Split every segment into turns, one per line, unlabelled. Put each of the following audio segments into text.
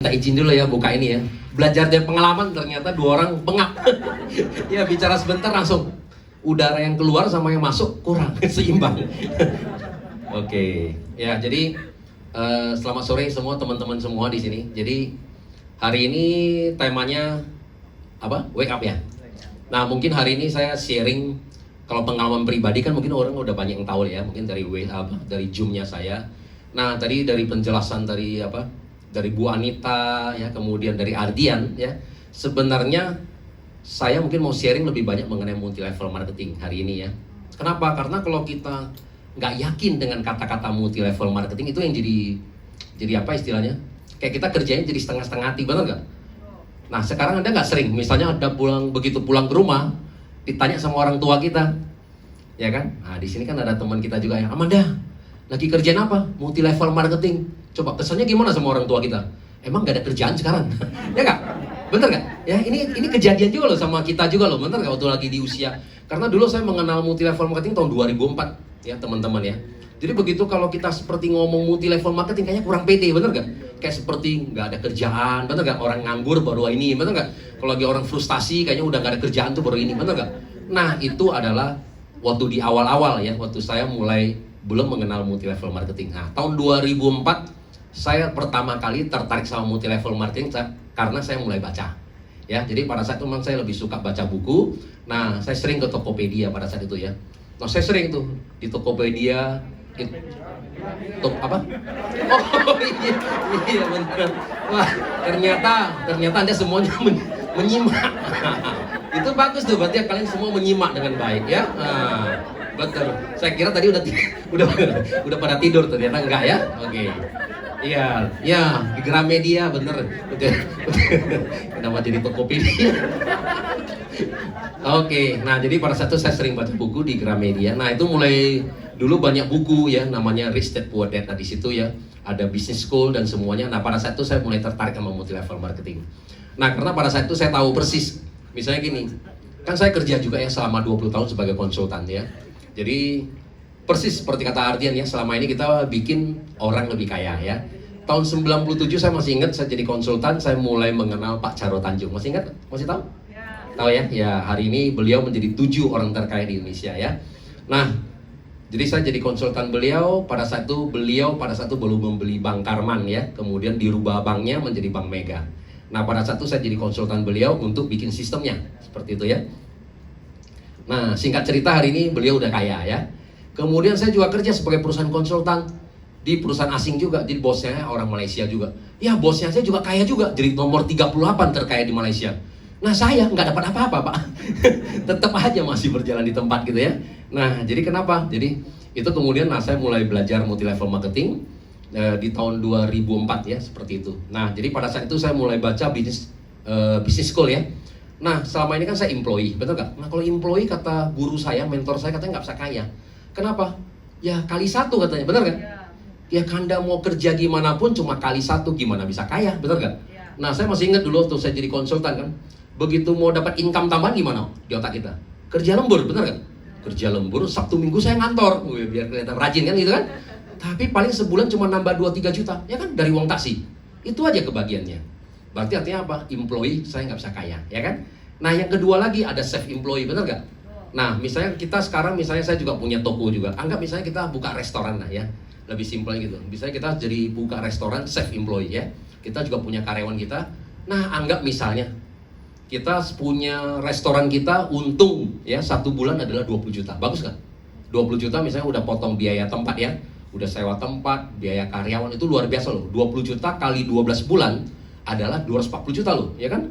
Kita izin dulu ya buka ini ya. Belajar dari pengalaman ternyata dua orang bengap. Ya bicara sebentar langsung udara yang keluar sama yang masuk kurang seimbang. Oke, ya jadi selamat sore semua teman-teman semua di sini. Jadi hari ini temanya apa? Wake up ya. Nah mungkin hari ini saya sharing kalau pengalaman pribadi kan mungkin orang udah banyak yang tahu ya. Mungkin dari dari Zoom-nya saya. Nah tadi dari penjelasan dari dari Bu Anita ya, kemudian dari Ardian ya. Sebenarnya saya mungkin mau sharing lebih banyak mengenai multi level marketing hari ini ya. Kenapa? Karena kalau kita nggak yakin dengan kata-kata multi level marketing itu yang jadi apa istilahnya? Kayak kita kerjanya jadi setengah-setengah hati, benar nggak? Nah sekarang Anda nggak sering, misalnya ada begitu pulang ke rumah ditanya sama orang tua kita, ya kan? Nah di sini kan ada teman kita juga yang Amanda lagi kerjaan apa? Multi level marketing. Coba kesannya gimana sama orang tua kita? Emang gak ada kerjaan sekarang? Ya nggak? Bener nggak? Ya ini kejadian juga loh sama kita juga loh. Bener nggak waktu lagi di usia? Karena dulu saya mengenal multi level marketing tahun 2004 ya teman-teman ya. Jadi begitu kalau kita seperti ngomong multi level marketing kayaknya kurang pede, bener nggak? Kayak seperti nggak ada kerjaan, bener nggak? Orang nganggur baru ini, bener nggak? Kalau lagi orang frustasi kayaknya udah nggak ada kerjaan tuh baru ini, bener nggak? Nah itu adalah waktu di awal-awal ya, waktu saya mulai belum mengenal multi level marketing. Nah tahun 2004 saya pertama kali tertarik sama multi level marketing karena saya mulai baca. Ya, jadi pada saat itu memang saya lebih suka baca buku. Nah, saya sering ke Tokopedia pada saat itu ya. Nah, saya sering tuh di Tokopedia apa? Oh iya benar. Wah, ternyata Anda semuanya menyimak. Itu bagus tuh, berarti kalian semua menyimak dengan baik ya. Nah, betul. Saya kira tadi udah pada tidur, ternyata enggak ya. Oke. Iya, di Gramedia bener. Kenapa jadi Tokopedia? Oke, nah jadi pada saat itu saya sering baca buku di Gramedia. Nah itu mulai dulu banyak buku ya, namanya Rich Dad Poor Dad. Nah di situ ya ada business school dan semuanya. Nah pada saat itu saya mulai tertarik sama multi level marketing. Nah karena pada saat itu saya tahu persis, misalnya gini, kan saya kerja juga ya selama 20 tahun sebagai konsultan ya. Jadi persis seperti kata Ardian ya, selama ini kita bikin orang lebih kaya ya. Tahun 97 saya masih ingat, saya jadi konsultan, saya mulai mengenal Pak Charo Tanjung. Masih ingat? Masih tahu? Ya. Tahu ya? Ya, hari ini beliau menjadi 7 orang terkaya di Indonesia ya. Nah, jadi saya jadi konsultan beliau, pada saat itu beliau belum membeli Bank Karman ya, kemudian dirubah banknya menjadi Bank Mega. Nah, pada saat itu saya jadi konsultan beliau untuk bikin sistemnya, seperti itu ya. Nah, singkat cerita hari ini beliau udah kaya ya. Kemudian saya juga kerja sebagai perusahaan konsultan di perusahaan asing juga, jadi bosnya orang Malaysia juga. Ya bosnya saya juga kaya juga, jadi nomor 38 terkaya di Malaysia. Nah saya nggak dapat apa-apa Pak, tetap aja masih berjalan di tempat gitu ya. Nah jadi kenapa? Jadi itu kemudian saya mulai belajar multi level marketing di tahun 2004 ya, seperti itu. Nah jadi pada saat itu saya mulai baca business school ya. Nah selama ini kan saya employee, betul nggak? Nah kalau employee kata guru saya, mentor saya katanya nggak bisa kaya. Kenapa? Ya kali 1 katanya, benar kan? Ya Anda mau kerja gimana pun cuma kali 1, gimana bisa kaya, benar kan? Nah saya masih ingat dulu waktu saya jadi konsultan kan, begitu mau dapat income tambahan gimana di otak kita? Kerja lembur, benar kan? Kerja lembur, Sabtu Minggu saya ngantor, biar kelihatan rajin kan gitu kan? Tapi paling sebulan cuma nambah 2-3 juta, ya kan? Dari uang taksi, itu aja kebagiannya. Berarti artinya apa? Employee saya nggak bisa kaya, ya kan? Nah yang kedua lagi ada self employee, benar nggak? Nah, misalnya kita sekarang, misalnya saya juga punya toko juga. Anggap misalnya kita buka restoran lah ya, lebih simpel gitu. Misalnya kita jadi buka restoran self employee ya. Kita juga punya karyawan kita. Nah, anggap misalnya kita punya restoran kita untung ya 1 bulan adalah 20 juta. Bagus kan? 20 juta misalnya udah potong biaya tempat ya, udah sewa tempat, biaya karyawan, itu luar biasa loh. 20 juta kali 12 bulan adalah 240 juta loh, ya kan?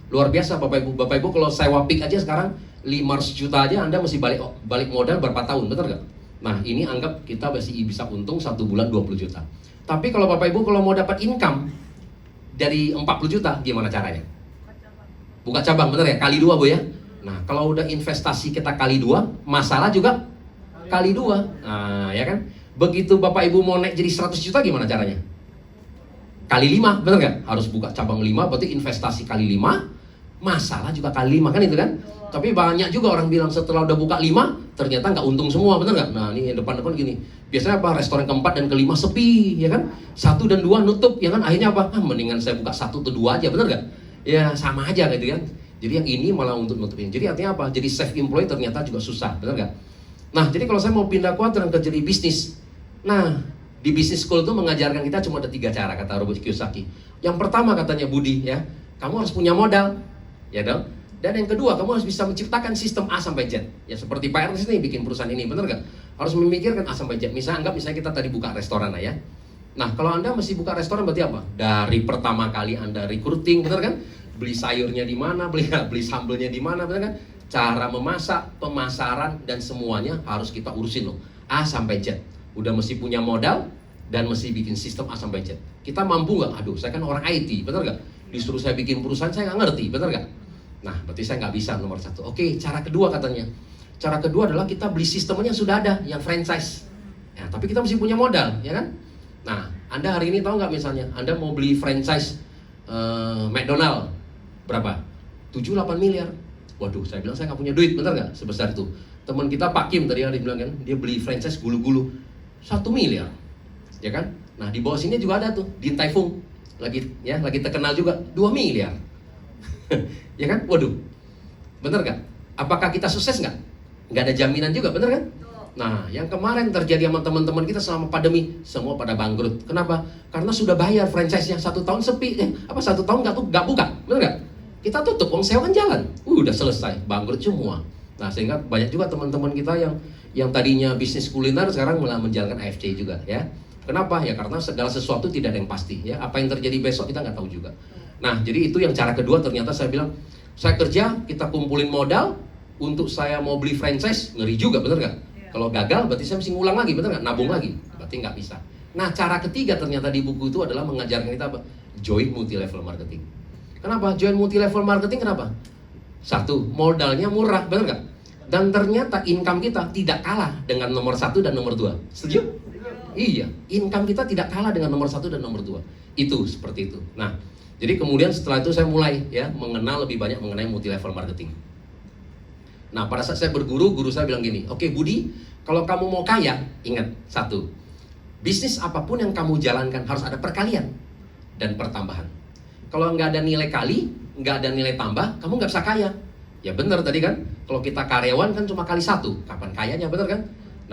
Luar biasa Bapak Ibu kalau sewa pik aja sekarang 500 juta aja Anda mesti balik modal berapa tahun, betul nggak? Nah ini anggap kita masih bisa untung 1 bulan 20 juta. Tapi kalau Bapak Ibu kalau mau dapat income dari 40 juta, gimana caranya? Buka cabang, bener ya? Kali 2 Bu ya? Nah kalau udah investasi kita kali 2, masalah juga kali 2. Nah ya kan? Begitu Bapak Ibu mau naik jadi 100 juta gimana caranya? Kali 5, bener nggak? Harus buka cabang 5, berarti investasi kali 5, masalah juga kali 5 kan itu kan? Tapi banyak juga orang bilang setelah udah buka 5 ternyata nggak untung semua, bener nggak? Nah ini yang depan-depan gini, biasanya apa, restoran keempat dan kelima sepi, ya kan? 1 dan 2 nutup, ya kan? Akhirnya apa? Mendingan saya buka 1 atau 2 aja, bener nggak? Ya sama aja gitu kan. Jadi yang ini malah untuk nutupin. Jadi artinya apa? Jadi save employee ternyata juga susah, bener nggak? Nah jadi kalau saya mau pindah kuadran ke jadi bisnis, nah di business school itu mengajarkan kita cuma ada 3 cara, kata Robert Kiyosaki. Yang pertama katanya Budi, ya, kamu harus punya modal, ya dong. Dan yang kedua, kamu harus bisa menciptakan sistem A sampai Z. Ya seperti Pak Ernest ini bikin perusahaan ini, bener nggak? Harus memikirkan A sampai Z. Misalnya kita tadi buka restoran lah ya. Nah kalau Anda mesti buka restoran berarti apa? Dari pertama kali Anda recruiting, bener kan? Beli sayurnya di mana, beli sambelnya di mana, bener kan? Cara memasak, pemasaran, dan semuanya harus kita urusin loh. A sampai Z. Udah mesti punya modal dan mesti bikin sistem A sampai Z. Kita mampu nggak? Aduh, saya kan orang IT, bener nggak? Disuruh saya bikin perusahaan, saya nggak ngerti, bener nggak? Nah, berarti saya nggak bisa nomor 1. Oke, cara kedua katanya. Cara kedua adalah kita beli sistemnya yang sudah ada, yang franchise. Ya, tapi kita mesti punya modal, ya kan? Nah, Anda hari ini tahu nggak misalnya, Anda mau beli franchise McDonald, berapa? 7-8 miliar. Waduh, saya bilang saya nggak punya duit, bener nggak? Sebesar itu. Teman kita Pak Kim tadi hari bilang kan, dia beli franchise gulu-gulu 1 miliar, ya kan? Nah, di bawah sini juga ada tuh, Din Tai Fung, lagi terkenal juga 2 miliar. Ya kan? Waduh, bener gak? Apakah kita sukses nggak? Nggak ada jaminan juga, bener kan? Nah, yang kemarin terjadi sama teman-teman kita selama pandemi, semua pada bangkrut. Kenapa? Karena sudah bayar franchise-nya 1 tahun sepi, 1 tahun nggak buka, bener nggak? Kita tutup, uang sewa kan jalan, udah selesai, bangkrut semua. Nah, sehingga banyak juga teman-teman kita yang tadinya bisnis kuliner sekarang malah menjalankan AFC juga, ya. Kenapa? Ya karena segala sesuatu tidak ada yang pasti, ya. Apa yang terjadi besok kita nggak tahu juga. Nah, jadi itu yang cara kedua. Ternyata saya bilang, saya kerja, kita kumpulin modal untuk saya mau beli franchise, ngeri juga, bener nggak? Kalau gagal, berarti saya mesti ngulang lagi, bener nggak? Nabung lagi, berarti nggak bisa. Nah, cara ketiga ternyata di buku itu adalah mengajarkan kita apa? Join multi level marketing. Kenapa? Join multi level marketing kenapa? 1, modalnya murah, bener nggak? Dan ternyata income kita tidak kalah dengan nomor 1 dan nomor 2. Setuju? Iya, income kita tidak kalah dengan nomor 1 dan nomor 2. Itu seperti itu. Nah, jadi kemudian setelah itu saya mulai ya mengenal lebih banyak mengenai multi level marketing. Nah, pada saat saya berguru, guru saya bilang gini, oke Budi, kalau kamu mau kaya, ingat 1, bisnis apapun yang kamu jalankan harus ada perkalian dan pertambahan. Kalau nggak ada nilai kali, nggak ada nilai tambah, kamu nggak bisa kaya. Ya benar tadi kan, kalau kita karyawan kan cuma kali 1, kapan kayanya, benar kan?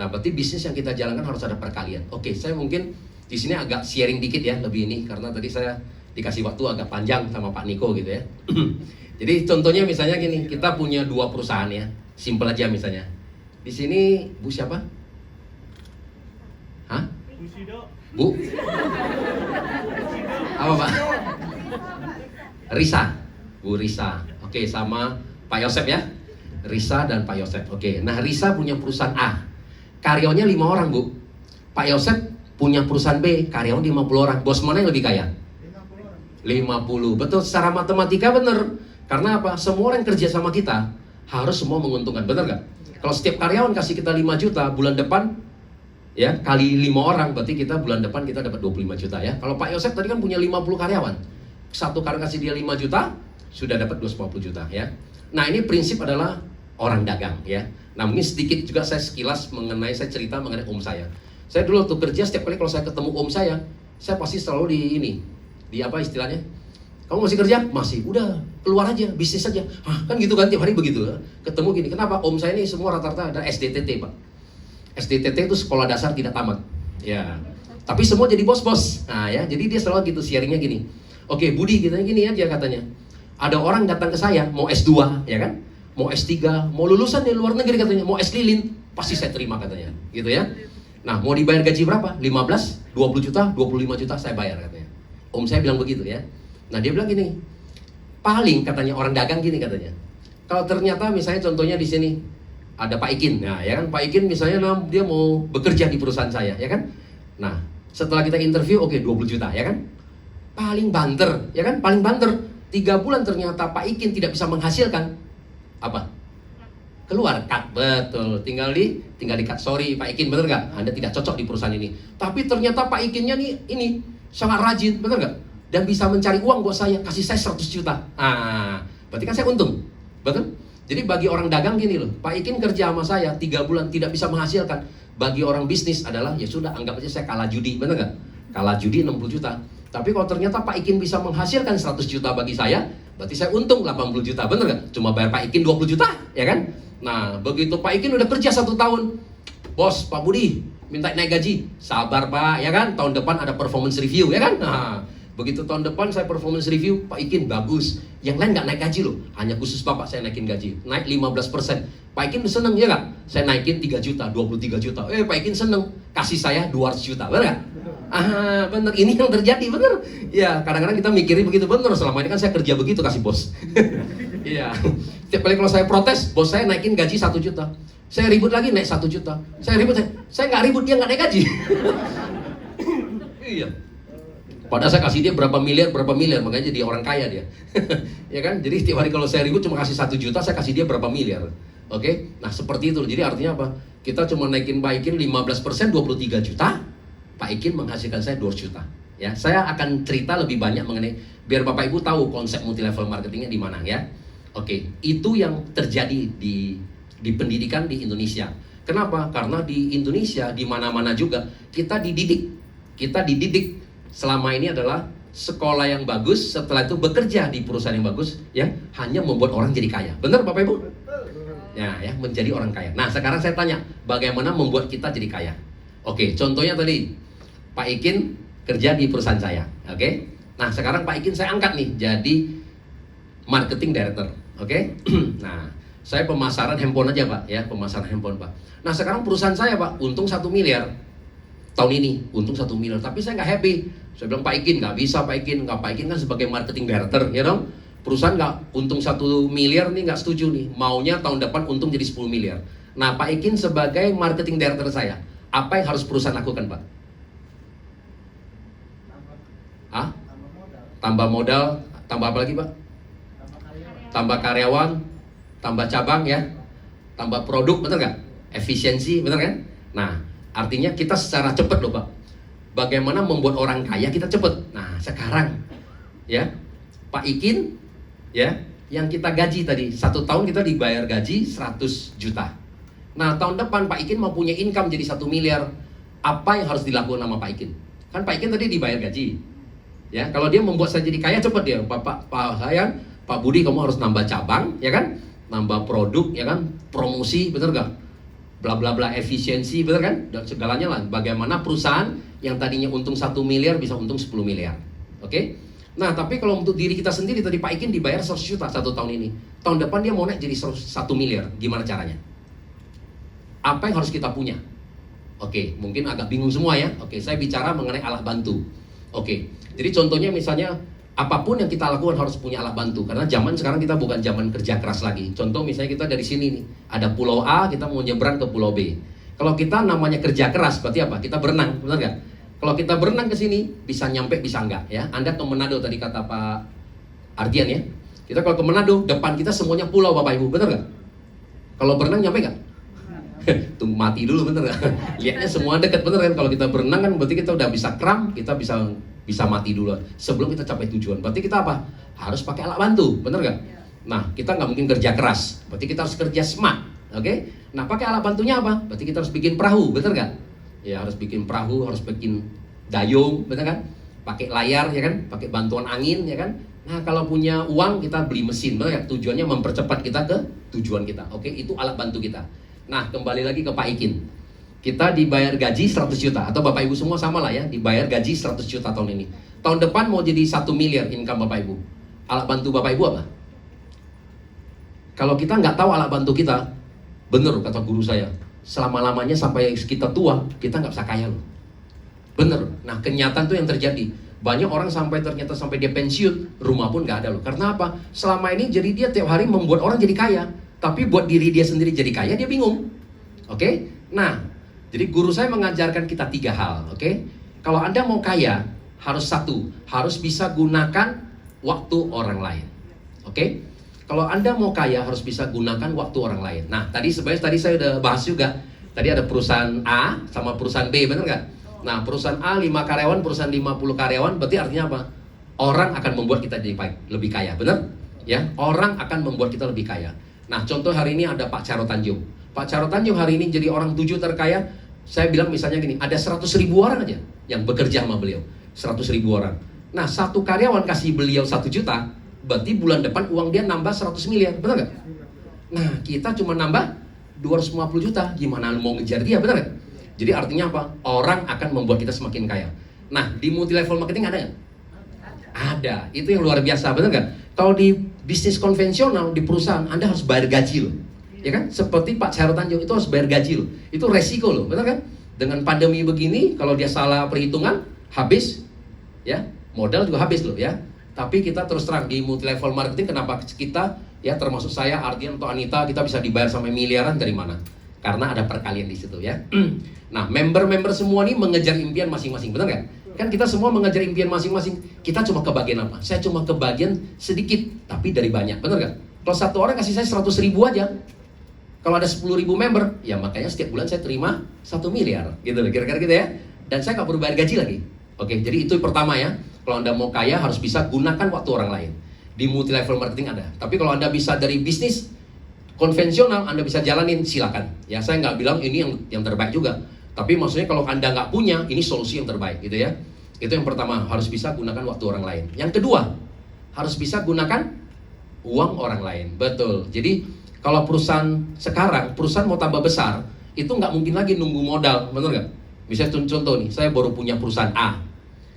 Nah, berarti bisnis yang kita jalankan harus ada perkalian. Oke, saya mungkin di sini agak sharing dikit ya, lebih ini, karena tadi saya dikasih waktu agak panjang sama Pak Niko gitu ya. Jadi contohnya misalnya gini, kita punya 2 perusahaan ya, simple aja misalnya. Di sini Bu siapa? Hah? Bu? Apa Pak? Risa, Bu Risa. Oke, sama Pak Yosep ya. Risa dan Pak Yosep. Oke, nah Risa punya perusahaan A, karyawannya 5 orang Bu. Pak Yosep punya perusahaan B, karyawan 50 orang. Bos mana yang lebih kaya? 50. Betul, secara matematika bener. Karena apa? Semua orang yang kerja sama kita harus semua menguntungkan, bener gak? Kalau setiap karyawan kasih kita 5 juta, bulan depan ya kali 5 orang, berarti kita bulan depan kita dapat 25 juta ya. Kalau Pak Yosef tadi kan punya 50 karyawan, satu karyawan kasih dia 5 juta, sudah dapat 250 juta ya. Nah, ini prinsip adalah orang dagang ya. Nah, mungkin sedikit juga saya sekilas mengenai, saya cerita mengenai om saya. Saya dulu waktu kerja, setiap kali kalau saya ketemu om saya pasti selalu di apa istilahnya? Kamu masih kerja? Masih. Udah, keluar aja, bisnis aja. Hah, kan gitu kan, tiap hari begitu. Ketemu gini, kenapa? Om saya ini semua rata-rata ada SDTT, Pak. SDTT itu sekolah dasar tidak tamat. Ya. Tapi semua jadi bos-bos. Nah ya, jadi dia selalu gitu, sharingnya gini. Oke, Budi, kita gini aja katanya. Ada orang datang ke saya, mau S2, ya kan? Mau S3, mau lulusan di luar negeri katanya, mau S lilin, pasti saya terima katanya. Gitu ya. Nah, mau dibayar gaji berapa? 15, 20 juta, 25 juta saya bayar katanya. Om saya bilang begitu ya. Nah, dia bilang gini, paling katanya orang dagang gini katanya. Kalau ternyata misalnya contohnya di sini ada Pak Ikin, nah ya kan Pak Ikin misalnya dia mau bekerja di perusahaan saya, ya kan? Nah, setelah kita interview, oke 20 juta, ya kan? Paling banter, ya kan? Paling banter 3 bulan ternyata Pak Ikin tidak bisa menghasilkan apa? Keluar cut, betul. Tinggal di cut. Sorry Pak Ikin, bener nggak? Anda tidak cocok di perusahaan ini. Tapi ternyata Pak Ikinnya nih ini sangat rajin, bener nggak? Dan bisa mencari uang buat saya, kasih saya 100 juta. Ah, berarti kan saya untung, betul? Jadi bagi orang dagang gini loh, Pak Ikin kerja sama saya 3 bulan tidak bisa menghasilkan. Bagi orang bisnis adalah ya sudah, anggap aja saya kalah judi, bener nggak? Kalah judi 60 juta. Tapi kalau ternyata Pak Ikin bisa menghasilkan 100 juta bagi saya, berarti saya untung 80 juta, bener nggak? Cuma bayar Pak Ikin 20 juta, ya kan? Nah, begitu Pak Ikin udah kerja 1 tahun, bos, Pak Budi minta naik gaji, sabar Pak, ya kan? Tahun depan ada performance review, ya kan? Nah, begitu tahun depan saya performance review, Pak Ikin bagus, yang lain nggak naik gaji loh, hanya khusus Bapak saya naikin gaji, naik 15%. Pak Ikin seneng ya nggak? Saya naikin 3 juta, 23 juta. Pak Ikin seneng, kasih saya 200 juta, bener nggak? Bener, ini yang terjadi, bener. Ya, kadang-kadang kita mikirin begitu, bener. Selama ini kan saya kerja begitu, kasih bos. Iya. Tiap kali kalau saya protes, bos saya naikin gaji 1 juta. Saya ribut lagi, naik 1 juta. Saya ribut, saya nggak ribut, dia nggak naik gaji. Iya. Padahal saya kasih dia berapa miliar, makanya jadi orang kaya dia. Ya kan? Jadi tiap hari kalau saya ribut cuma kasih 1 juta, saya kasih dia berapa miliar. Oke? Nah seperti itu. Jadi artinya apa? Kita cuma naikin Pak Ikin 15%, 23 juta. Pak Ikin menghasilkan saya 2 juta. Ya, saya akan cerita lebih banyak mengenai, biar Bapak Ibu tahu konsep multi level marketingnya di mana ya. Oke, itu yang terjadi di pendidikan di Indonesia. Kenapa? Karena di Indonesia di mana-mana juga kita dididik selama ini adalah sekolah yang bagus, setelah itu bekerja di perusahaan yang bagus, ya hanya membuat orang jadi kaya. Benar Bapak Ibu? Ya, menjadi orang kaya. Nah sekarang saya tanya, bagaimana membuat kita jadi kaya? Oke, contohnya tadi Pak Ikin kerja di perusahaan saya. Oke, nah sekarang Pak Ikin saya angkat nih jadi marketing director. Oke, nah saya pemasaran handphone aja Pak, ya pemasaran handphone Pak. Nah sekarang perusahaan saya Pak untung 1 miliar tahun ini, untung 1 miliar, tapi saya nggak happy. Saya bilang Pak Ikin nggak bisa, Pak Ikin kan sebagai marketing director, ya dong. Perusahaan nggak untung 1 miliar nih, nggak setuju nih. Maunya tahun depan untung jadi 10 miliar. Nah Pak Ikin sebagai marketing director saya, apa yang harus perusahaan lakukan Pak? Tambah modal, tambah apa lagi Pak? Tambah karyawan, tambah cabang ya, tambah produk, bener nggak? Efisiensi, bener kan? Nah, artinya kita secara cepat loh Pak. Bagaimana membuat orang kaya kita cepat. Nah, sekarang ya, Pak Ikin ya, yang kita gaji tadi 1 tahun kita dibayar gaji 100 juta. Nah, tahun depan Pak Ikin mau punya income jadi 1 miliar. Apa yang harus dilakukan sama Pak Ikin? Kan Pak Ikin tadi dibayar gaji. Ya, kalau dia membuat saya jadi kaya cepat dia, Pak Hayan, Pak Budi kamu harus nambah cabang, ya kan? Nambah produk, ya kan? Promosi, bener gak? Bla bla bla, efisiensi, bener kan? Dan segalanya lah. Bagaimana perusahaan yang tadinya untung 1 miliar bisa untung 10 miliar. Oke? Nah, tapi kalau untuk diri kita sendiri tadi Pak Ikin dibayar 100 juta 1 tahun ini. Tahun depan dia mau naik jadi 1 miliar. Gimana caranya? Apa yang harus kita punya? Oke, mungkin agak bingung semua ya. Oke, saya bicara mengenai alat bantu. Oke, jadi contohnya misalnya apapun yang kita lakukan harus punya alat bantu. Karena zaman sekarang kita bukan zaman kerja keras lagi. Contoh misalnya kita dari sini nih, ada pulau A, kita mau nyebrang ke pulau B. Kalau kita namanya kerja keras, berarti apa? Kita berenang, benar nggak? Kalau kita berenang ke sini, bisa nyampe, bisa enggak ya. Anda ke Manado tadi kata Pak Ardian ya. Kita kalau ke Manado, depan kita semuanya pulau Bapak Ibu, benar nggak? Kalau berenang nyampe nggak? Tunggu mati dulu, bener gak? Lihatnya semua dekat, bener kan? Kalau kita berenang kan berarti kita udah bisa kram, kita bisa mati dulu sebelum kita capai tujuan. Berarti kita apa? Harus pakai alat bantu, bener gak? Nah, kita nggak mungkin kerja keras, berarti kita harus kerja smart, oke? Nah, pakai alat bantunya apa? Berarti kita harus bikin perahu, bener gak? Ya, harus bikin perahu, harus bikin dayung, bener kan? Pakai layar, ya kan? Pakai bantuan angin, ya kan? Nah, kalau punya uang kita beli mesin, bener gak? Tujuannya mempercepat kita ke tujuan kita, oke? Itu alat bantu kita. Nah, kembali lagi ke Pak Ikin. Kita dibayar gaji 100 juta. Atau Bapak Ibu semua sama lah ya, dibayar gaji 100 juta tahun ini. Tahun depan mau jadi 1 miliar income Bapak Ibu. Alat bantu Bapak Ibu apa? Kalau kita nggak tahu alat bantu kita, bener kata guru saya, selama-lamanya sampai kita tua, kita nggak bisa kaya loh. Bener. Nah, kenyataan itu yang terjadi. Banyak orang ternyata sampai dia pensiun, rumah pun nggak ada loh. Karena apa? Selama ini jadi dia tiap hari membuat orang jadi kaya. Tapi buat diri dia sendiri jadi kaya, dia bingung. Oke? Nah, jadi guru saya mengajarkan kita 3 hal. Oke? Kalau Anda mau kaya, harus harus bisa gunakan waktu orang lain. Oke? Kalau Anda mau kaya, harus bisa gunakan waktu orang lain. Nah, tadi saya udah bahas juga. Tadi ada perusahaan A sama perusahaan B, bener nggak? Nah, perusahaan A 5 karyawan, perusahaan 50 karyawan, berarti artinya apa? Orang akan membuat kita jadi lebih kaya, bener? Ya, orang akan membuat kita lebih kaya. Nah, contoh hari ini ada Pak Charo Tanjung. Pak Charo Tanjung hari ini jadi orang 7 terkaya. Saya bilang misalnya gini, ada 100.000 orang aja yang bekerja sama beliau. 100.000 orang. Nah, satu karyawan kasih beliau 1 juta, berarti bulan depan uang dia nambah 100 miliar, benar nggak? Nah, kita cuma nambah 250 juta. Gimana lu mau ngejar dia, benar nggak? Jadi artinya apa? Orang akan membuat kita semakin kaya. Nah, di multi level marketing ada nggak? Ada. Itu yang luar biasa, benar nggak? Kalau di bisnis konvensional, di perusahaan, Anda harus bayar gaji loh. Ya kan? Seperti Pak Charo Tanjung itu harus bayar gaji loh. Itu resiko loh, benar kan? Dengan pandemi begini, kalau dia salah perhitungan, habis, ya, modal juga habis loh ya. Tapi kita terus terang di multi level marketing, kenapa kita, ya termasuk saya, Ardian atau Anita, kita bisa dibayar sampai miliaran dari mana? Karena ada perkalian di situ ya. Nah, member-member semua ini mengejar impian masing-masing, benar nggak? Kan kita semua mengejar impian masing-masing. Kita cuma kebagian apa? Saya cuma kebagian sedikit, tapi dari banyak, benar nggak? Kalau satu orang kasih saya 100.000 aja, kalau ada 10.000 member, ya makanya setiap bulan saya terima 1 miliar, gitu loh, kira-kira gitu ya. Dan saya nggak perlu bayar gaji lagi. Oke, jadi itu pertama ya. Kalau Anda mau kaya harus bisa gunakan waktu orang lain. Di multi level marketing ada. Tapi kalau Anda bisa dari bisnis konvensional, Anda bisa jalanin, silakan. Ya, saya nggak bilang ini yang terbaik juga. Tapi maksudnya kalau Anda nggak punya, ini solusi yang terbaik, gitu ya. Itu yang pertama, harus bisa gunakan waktu orang lain. Yang kedua, harus bisa gunakan uang orang lain. Betul. Jadi kalau perusahaan sekarang, perusahaan mau tambah besar, itu nggak mungkin lagi nunggu modal, bener nggak? Misalnya contoh nih, saya baru punya perusahaan A,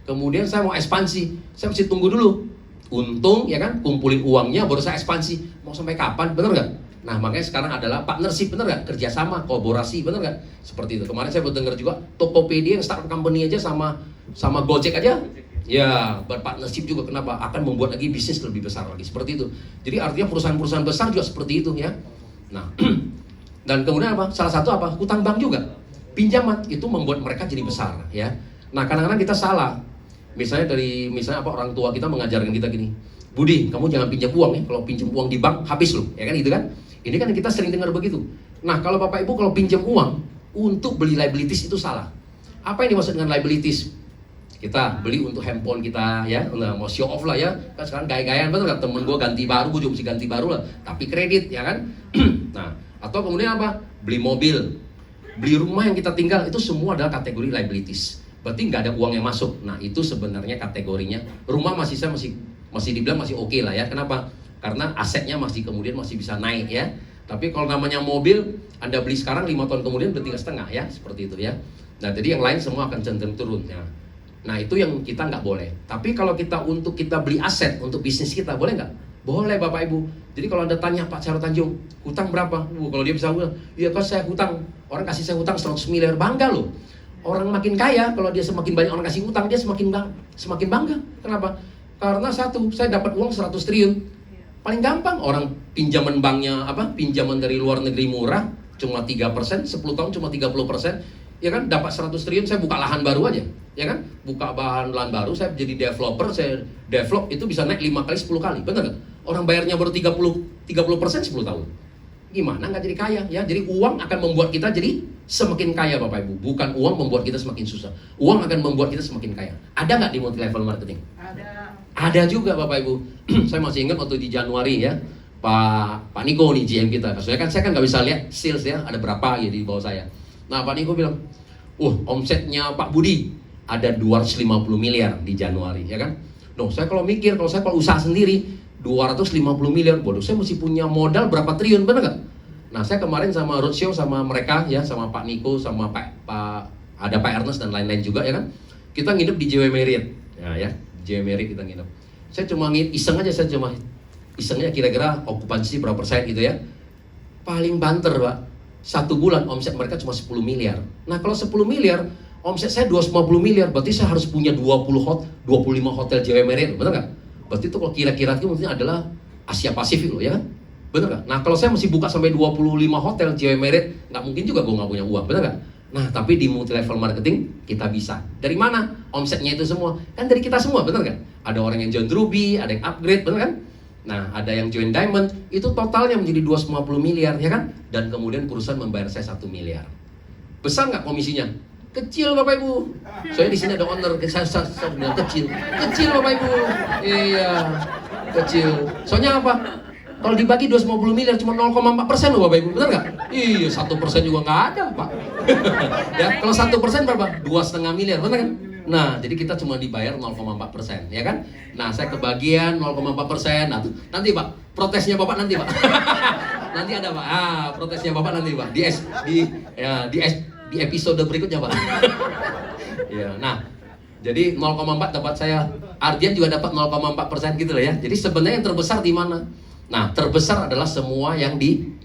kemudian saya mau ekspansi, saya mesti tunggu dulu, untung ya kan, kumpulin uangnya baru saya ekspansi, mau sampai kapan, bener nggak? Nah, makanya sekarang adalah partnership, bener nggak? Kerjasama, kolaborasi, bener nggak? Seperti itu. Kemarin saya baru dengar juga Tokopedia yang startup company aja sama Gojek aja, ya berpartnership juga. Kenapa? Akan membuat lagi bisnis lebih besar lagi, seperti itu. Jadi artinya perusahaan-perusahaan besar juga seperti itu ya. Nah, dan kemudian apa? Salah satu apa? Hutang bank juga, pinjaman itu membuat mereka jadi besar ya. Nah, kadang-kadang kita salah. Misalnya apa, orang tua kita mengajarkan kita gini, Budi, kamu jangan pinjam uang ya. Kalau pinjam uang di bank habis loh, ya kan gitu kan? Ini kan kita sering dengar begitu. Nah, kalau Bapak Ibu kalau pinjam uang untuk beli liabilities itu salah. Apa yang dimaksud dengan liabilities? Kita beli untuk handphone kita ya, mau show off lah ya. Kan sekarang gaya-gayaan, betul nggak? Temen gue ganti baru, gue juga mesti ganti baru lah. Tapi kredit ya kan. Nah, atau kemudian apa? Beli mobil, beli rumah yang kita tinggal, itu semua adalah kategori liabilities. Berarti nggak ada uang yang masuk. Nah, itu sebenarnya kategorinya. Rumah masih dibilang masih oke lah ya. Kenapa? Karena asetnya masih bisa naik ya. Tapi kalau namanya mobil, Anda beli sekarang 5 tahun kemudian udah tinggal setengah ya, seperti itu ya. Nah, jadi yang lain semua akan cenderung turun ya. Nah, itu yang kita nggak boleh. Tapi kalau kita beli aset untuk bisnis kita, boleh nggak? Boleh Bapak Ibu. Jadi kalau Anda tanya Pak Charo Tanjung, hutang berapa? Kalau dia bisa bilang, iya kan saya hutang, orang kasih saya hutang 100 miliar, bangga loh. Orang makin kaya, kalau dia semakin banyak orang kasih hutang, dia semakin bangga. Kenapa? Karena satu, saya dapat uang 100 triliun. Paling gampang, orang pinjaman banknya, pinjaman dari luar negeri murah, cuma 3%, 10 tahun cuma 30%. Ya kan, dapat 100 triliun, saya buka lahan baru aja, ya kan, buka lahan baru, saya jadi developer, saya develop, itu bisa naik 5 kali, 10 kali, bener gak? Orang bayarnya baru 30% 10 tahun, gimana nggak jadi kaya, ya? Jadi uang akan membuat kita jadi semakin kaya Bapak Ibu, bukan uang membuat kita semakin susah, uang akan membuat kita semakin kaya. Ada nggak di multi level marketing? Ada juga Bapak Ibu. Saya masih ingat waktu di Januari ya, Pak Niko nih GM kita, soalnya kan saya nggak bisa lihat sales ya, ada berapa ya di bawah saya. Nah, Pak Niko bilang, omsetnya Pak Budi ada 250 miliar di Januari, ya kan? Saya kalau usaha sendiri 250 miliar, bodoh, saya mesti punya modal berapa triliun, bener gak? Nah, saya kemarin sama roadshow sama mereka ya, sama Pak Niko, sama ada Pak Ernest dan lain-lain juga ya kan? Kita nginep di JW Marriott, ya, JW Marriott kita nginep. Saya cuma isengnya kira-kira okupansi berapa persen gitu ya. Paling banter Pak, 1 bulan omset mereka cuma 10 miliar. Nah, kalau 10 miliar, omset saya 250 miliar, berarti saya harus punya 25 hotel JW Marriott, bener nggak? Berarti itu kalau kira-kira itu mungkin adalah Asia Pasifik loh, ya kan? Bener nggak? Nah, kalau saya mesti buka sampai 25 hotel JW Marriott, nggak mungkin juga gue nggak punya uang, bener nggak? Nah, tapi di multi level marketing kita bisa. Dari mana? Omsetnya itu semua kan dari kita semua, bener nggak? Ada orang yang join Ruby, ada yang upgrade, bener kan? Nah, ada yang join Diamond, itu totalnya menjadi 250 miliar, ya kan? Dan kemudian perusahaan membayar saya 1 miliar. Besar nggak komisinya? Kecil Bapak Ibu. Soalnya di sini ada owner, saya bilang kecil. Kecil Bapak Ibu. Iya, kecil. Soalnya apa? Kalau dibagi 250 miliar cuma 0,4% loh Bapak Ibu, benar nggak? Iya, 1% juga nggak ada Pak. Ya, kalau 1% berapa? 2,5 miliar, benar kan? Nah, jadi kita cuma dibayar 0,4%, ya kan? Nah, saya kebagian 0,4%. Nah, nanti Pak, protesnya Bapak nanti Pak. Nanti ada Pak. Protesnya Bapak nanti Pak. Di episode berikutnya Pak. Ya, nah, jadi 0,4 dapat saya. Ardian juga dapat 0,4% gitu lah ya. Jadi sebenarnya yang terbesar di mana? Nah, terbesar adalah semua yang di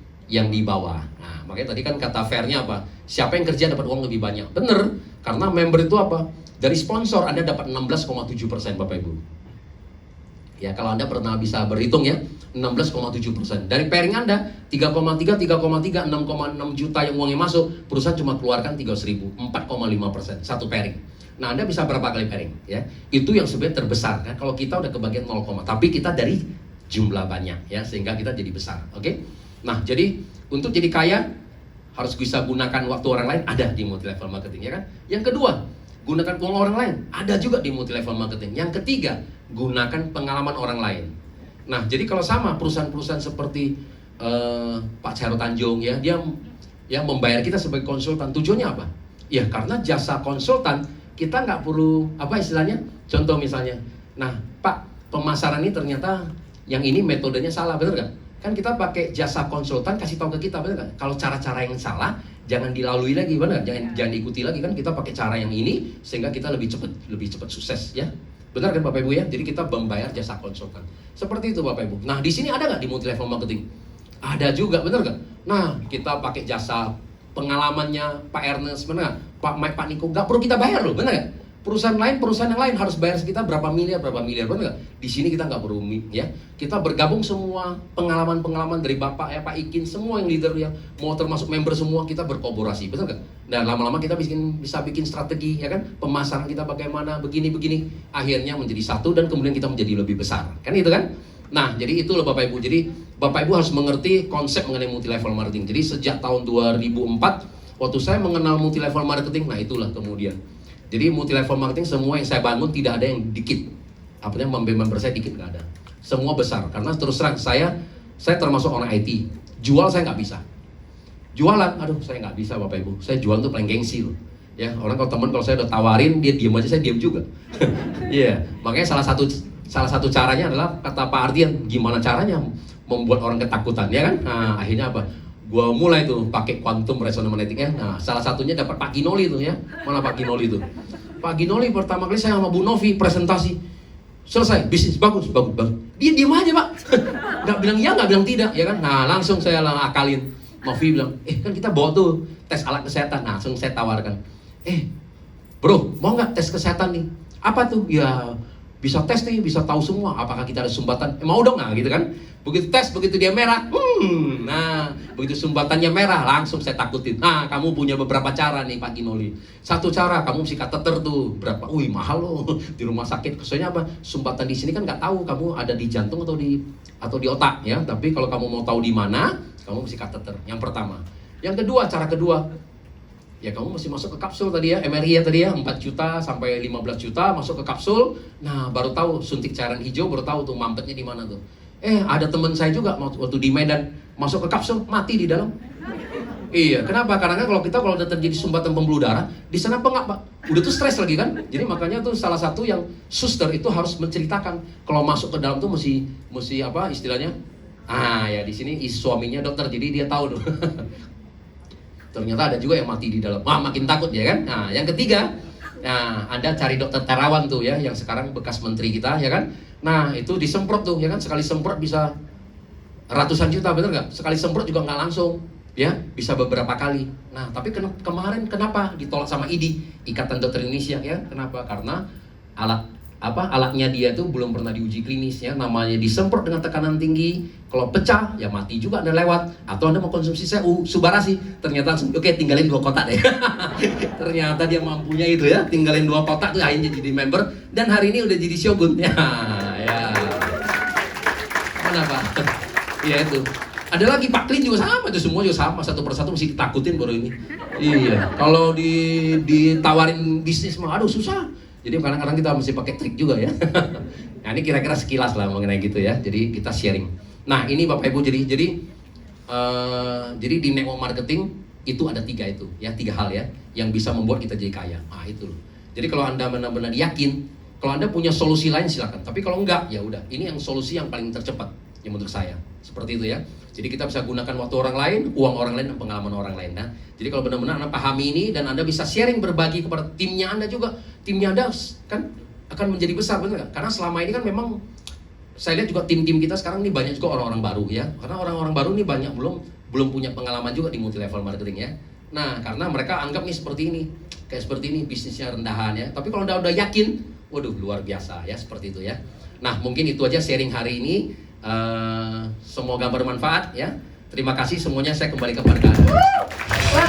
bawah. Nah, makanya tadi kan kata fairnya apa? Siapa yang kerja dapat uang lebih banyak. Bener, karena member itu apa? Dari sponsor Anda dapat 16,7% Bapak Ibu. Ya, kalau Anda pernah bisa berhitung ya, 16,7%. Dari pairing Anda, 3,3, 3,3, 6,6 juta yang uangnya masuk, perusahaan cuma keluarkan 300.000, 4,5%, satu pairing. Nah, Anda bisa berapa kali pairing? Ya, itu yang sebenarnya terbesar kan. Kalau kita udah kebagian 0, tapi kita dari jumlah banyak ya, sehingga kita jadi besar. Oke? Nah, jadi untuk jadi kaya harus bisa gunakan waktu orang lain, ada di multi level marketing ya kan. Yang kedua, gunakan uang orang lain, ada juga di multi level marketing. Yang ketiga, gunakan pengalaman orang lain. Nah, jadi kalau sama perusahaan-perusahaan seperti Pak Cairo Tanjung ya, dia yang membayar kita sebagai konsultan, tujuannya apa? Ya karena jasa konsultan kita nggak perlu apa istilahnya. Contoh misalnya, nah Pak, pemasaran ini ternyata yang ini metodenya salah, bener nggak? Kan kita pakai jasa konsultan kasih tahu ke kita, bener nggak? Kalau cara-cara yang salah jangan dilalui lagi, bener nggak? Jangan diikuti lagi, kan kita pakai cara yang ini sehingga kita lebih cepat sukses ya. Benar kan Bapak Ibu ya? Jadi kita membayar jasa konsultan. Seperti itu Bapak Ibu. Nah, di sini ada nggak di multi level marketing? Ada juga, benar nggak? Nah, kita pakai jasa pengalamannya Pak Ernest, benar nggak? Pak Mike, Pak Niko, nggak perlu kita bayar loh, benar nggak? Perusahaan yang lain harus bayar kita berapa miliar, benar nggak? Di sini kita nggak perlu ya. Kita bergabung semua pengalaman-pengalaman dari Bapak ya Pak Ikin, semua yang leader yang mau termasuk member semua kita berkolaborasi, benar nggak? Dan lama-lama kita bisa bikin strategi ya kan, pemasaran kita bagaimana, begini akhirnya menjadi satu dan kemudian kita menjadi lebih besar, kan itu kan? Nah, jadi itu loh Bapak Ibu. Jadi Bapak Ibu harus mengerti konsep mengenai multi level marketing. Jadi sejak tahun 2004 waktu saya mengenal multi level marketing, nah itulah kemudian. Jadi multi level marketing semua yang saya bangun tidak ada yang dikit. Artinya member saya dikit, nggak ada. Semua besar. Karena terus terang saya termasuk orang IT. Jual saya nggak bisa. Jualan, aduh saya nggak bisa Bapak Ibu. Saya jualan tuh paling gengsi loh. Ya, orang kalau saya udah tawarin dia diem aja, saya diem juga. Iya, makanya salah satu caranya adalah kata Pak Ardian, gimana caranya membuat orang ketakutan, ya kan? Nah, akhirnya apa? Gua mulai tuh pakai quantum resonance magnetic ya. Nah, salah satunya dapat Pak Ginoli tuh ya. Mana Pak Ginoli tuh? Pak Ginoli pertama kali saya sama Bu Novi presentasi. Selesai, bisnis bagus. Dia diem aja Pak. Nggak bilang iya, nggak bilang tidak, ya kan? Nah, langsung saya akalin. Novi bilang, kan kita bawa tuh tes alat kesehatan. Nah, langsung saya tawarkan. Bro, mau nggak tes kesehatan nih? Apa tuh? Ya, bisa tes nih, bisa tahu semua. Apakah kita ada sumbatan? Mau dong, nah gitu kan? Begitu tes, begitu dia merah. Nah, begitu sumbatannya merah, langsung saya takutin. Nah, kamu punya beberapa cara nih Pak Ginoli. Satu cara, kamu mesti kateter tuh. Berapa? Wih, mahal loh. Di rumah sakit. Soalnya apa? Sumbatan di sini kan nggak tahu kamu ada di jantung atau di otak ya. Tapi kalau kamu mau tahu di mana, kamu mesti kateter. Yang pertama. Yang kedua, cara kedua, ya kamu mesti masuk ke kapsul tadi ya, MRI ya tadi ya, 4 juta sampai 15 juta masuk ke kapsul. Nah, baru tahu suntik cairan hijau, baru tahu tuh mampetnya di mana tuh. Ada teman saya juga waktu di Medan masuk ke kapsul, mati di dalam. Iya, kenapa? Karena kalau udah terjadi sumbatan pembuluh darah, di sana pengap Pak. Udah tuh stres lagi kan. Jadi makanya tuh salah satu yang suster itu harus menceritakan kalau masuk ke dalam tuh mesti apa istilahnya? Ya di sini suaminya dokter, jadi dia tahu tuh. Ternyata ada juga yang mati di dalam. Wah, makin takut ya kan? Nah, yang ketiga, Anda cari dokter Terawan tuh ya, yang sekarang bekas menteri kita ya kan? Nah, itu disemprot tuh ya kan, sekali semprot bisa ratusan juta, bener nggak? Sekali semprot juga nggak langsung, ya bisa beberapa kali. Nah, tapi kemarin kenapa ditolak sama IDI, Ikatan Dokter Indonesia ya? Kenapa? Karena alatnya dia tuh belum pernah diuji klinis ya, namanya disemprot dengan tekanan tinggi, kalau pecah ya mati juga Anda lewat. Atau Anda mau konsumsi subarasi, ternyata oke, tinggalin 2 kotak deh. Ternyata dia mampunya itu ya, tinggalin 2 kotak tuh akhirnya jadi member dan hari ini udah jadi shogun ya. Kenapa? Ya itu. Ada lagi Pak Klin juga sama, itu semua juga sama, satu persatu mesti ditakutin baru ini. Iya, kalau ditawarin bisnis mah aduh susah. Jadi kadang-kadang kita mesti pakai trik juga ya. Nah, ini kira-kira sekilas lah mengenai gitu ya. Jadi kita sharing. Nah ini Bapak Ibu, jadi di network marketing itu ada tiga hal ya yang bisa membuat kita jadi kaya. Ah itu loh. Jadi kalau Anda benar-benar yakin, kalau Anda punya solusi lain silakan. Tapi kalau enggak, ya udah. Ini yang solusi yang paling tercepat yang menurut saya. Seperti itu ya. Jadi kita bisa gunakan waktu orang lain, uang orang lain, dan pengalaman orang lain. Nah, jadi kalau benar-benar Anda pahami ini dan Anda bisa sharing, berbagi kepada timnya Anda juga, timnya Anda kan akan menjadi besar, benar nggak? Karena selama ini kan memang saya lihat juga tim-tim kita sekarang ini banyak juga orang-orang baru ya. Karena orang-orang baru ini banyak belum punya pengalaman juga di multi level marketing ya. Nah, karena mereka anggap nih seperti ini, kayak seperti ini bisnisnya rendahan ya. Tapi kalau Anda udah yakin, waduh luar biasa ya, seperti itu ya. Nah, mungkin itu aja sharing hari ini. Semoga bermanfaat ya. Terima kasih semuanya, saya kembali kepada Anda.